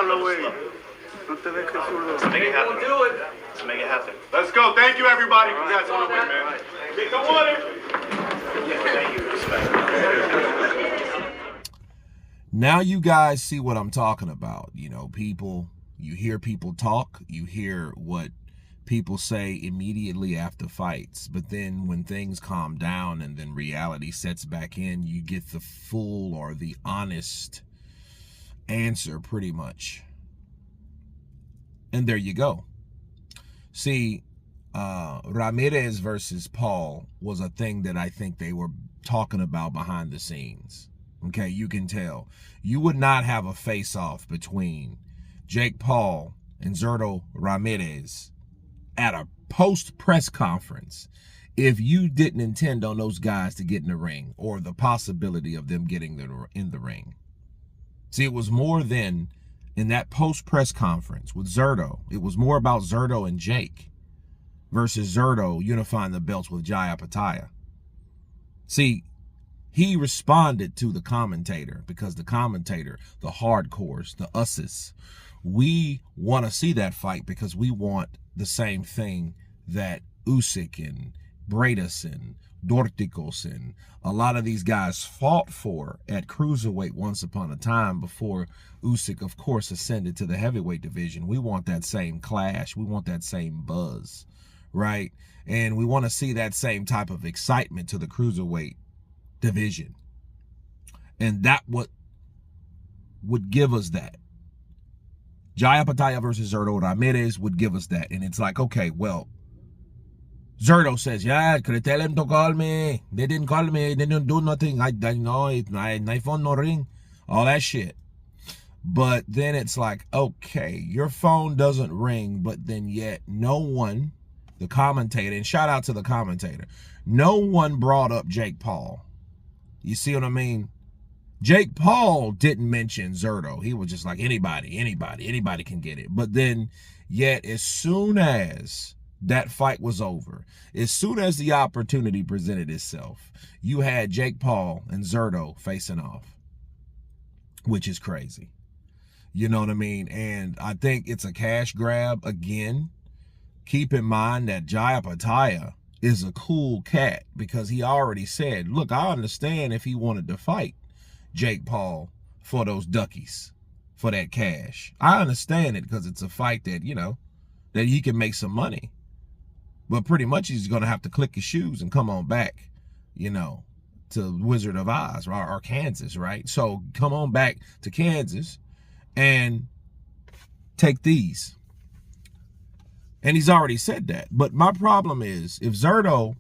Déjalo, güey. No te dejes, Zurdo. Let's make it happen. Do it. Let's make it happen. Let's go. Thank you, everybody. Congrats on the win, man. Get the water. Thank you. Respect. Now you guys see what I'm talking about. You know, people, you hear people talk, you hear what people say immediately after fights, but then when things calm down and then reality sets back in, you get the full or the honest answer pretty much. And there you go. See, Ramirez versus Paul was a thing that I think they were talking about behind the scenes. Okay, you can tell. You would not have a face-off between Jake Paul and Zurdo Ramirez at a post-press conference if you didn't intend on those guys to get in the ring or the possibility of them getting in the ring. See, it was more than in that post-press conference with Zurdo. It was more about Zurdo and Jake versus Zurdo unifying the belts with Jaya Pataya. See, he responded to the commentator because the commentator, the hardcores, the usses, we want to see that fight because we want the same thing that Usyk and Bradus and Dorticos and a lot of these guys fought for at cruiserweight once upon a time before Usyk, of course, ascended to the heavyweight division. We want that same clash. We want that same buzz, right? And we want to see that same type of excitement to the cruiserweight division. And that what would give us that. Jaya Pataya versus Zurdo Ramirez would give us that. And it's like, okay, well, Zurdo says, yeah, could I tell them to call me? They didn't call me. They didn't do nothing. I know it. My phone no ring. All that shit. But then it's like, okay, your phone doesn't ring, but then yet no one, the commentator, and shout out to the commentator, no one brought up Jake Paul. You see what I mean? Jake Paul didn't mention Zurdo. He was just like, anybody can get it. But then yet as soon as that fight was over, as soon as the opportunity presented itself, you had Jake Paul and Zurdo facing off, which is crazy. You know what I mean? And I think it's a cash grab again. Keep in mind that Jaya Pataya is a cool cat because he already said, look, I understand if he wanted to fight Jake Paul for those duckies, for that cash. I understand it because it's a fight that, you know, that he can make some money. But pretty much he's going to have to click his shoes and come on back, you know, to Wizard of Oz or Kansas, right? So come on back to Kansas and take these. And he's already said that. But my problem is, if Zurdo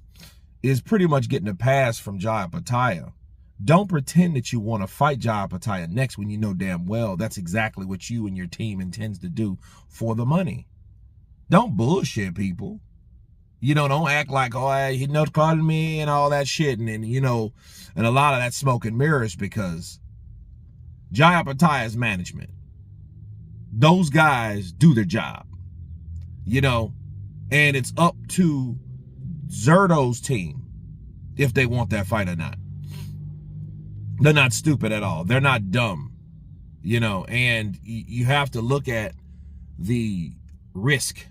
is pretty much getting a pass from Jaya Pataya, don't pretend that you want to fight Jaya Pataya next when you know damn well that's exactly what you and your team intends to do for the money. Don't bullshit people. You know, don't act like, oh, he not calling me and all that shit. And then, you know, and a lot of that smoke and mirrors because Jaya Pataya's management, those guys do their job. You know, and it's up to Zurdo's team if they want that fight or not. They're not stupid at all. They're not dumb, you know, and you have to look at the risk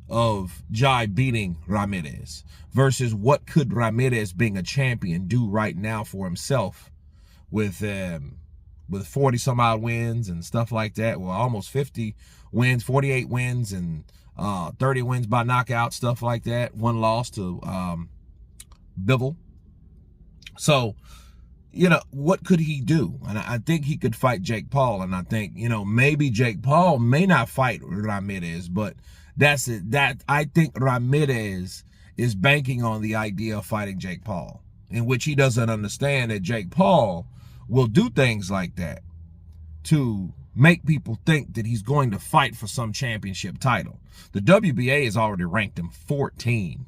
of Jai beating Ramirez versus what could Ramirez being a champion do right now for himself with 40 some odd wins and stuff like that. Well, almost 50 wins, 48 wins and 30 wins by knockout, stuff like that. One loss to Bivol. So, you know, what could he do? And I think he could fight Jake Paul. And I think, you know, maybe Jake Paul may not fight Ramirez, but that's it. That I think Ramirez is banking on the idea of fighting Jake Paul, in which he doesn't understand that Jake Paul will do things like that to make people think that he's going to fight for some championship title. The WBA has already ranked him 14.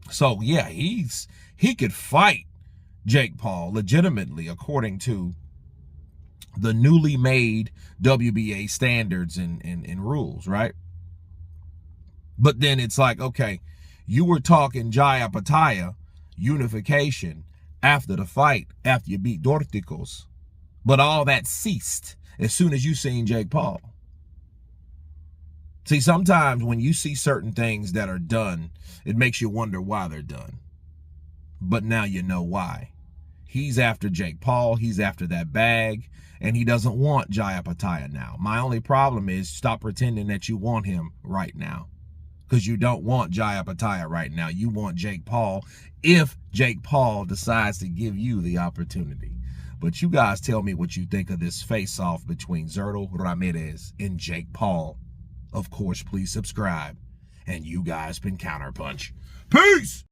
So yeah, he could fight Jake Paul legitimately according to the newly made WBA standards and rules, right? But then it's like, okay, you were talking Jaya Pataya unification after the fight, after you beat Dorticos, but all that ceased as soon as you seen Jake Paul. See, sometimes when you see certain things that are done, it makes you wonder why they're done. But now you know why. He's after Jake Paul. He's after that bag. And he doesn't want Jaya Pattaya now. My only problem is stop pretending that you want him right now. Because you don't want Jaya Pattaya right now. You want Jake Paul if Jake Paul decides to give you the opportunity. But you guys tell me what you think of this face-off between Zurdo, Ramirez, and Jake Paul. Of course, please subscribe. And you guys been Counterpunch. Peace!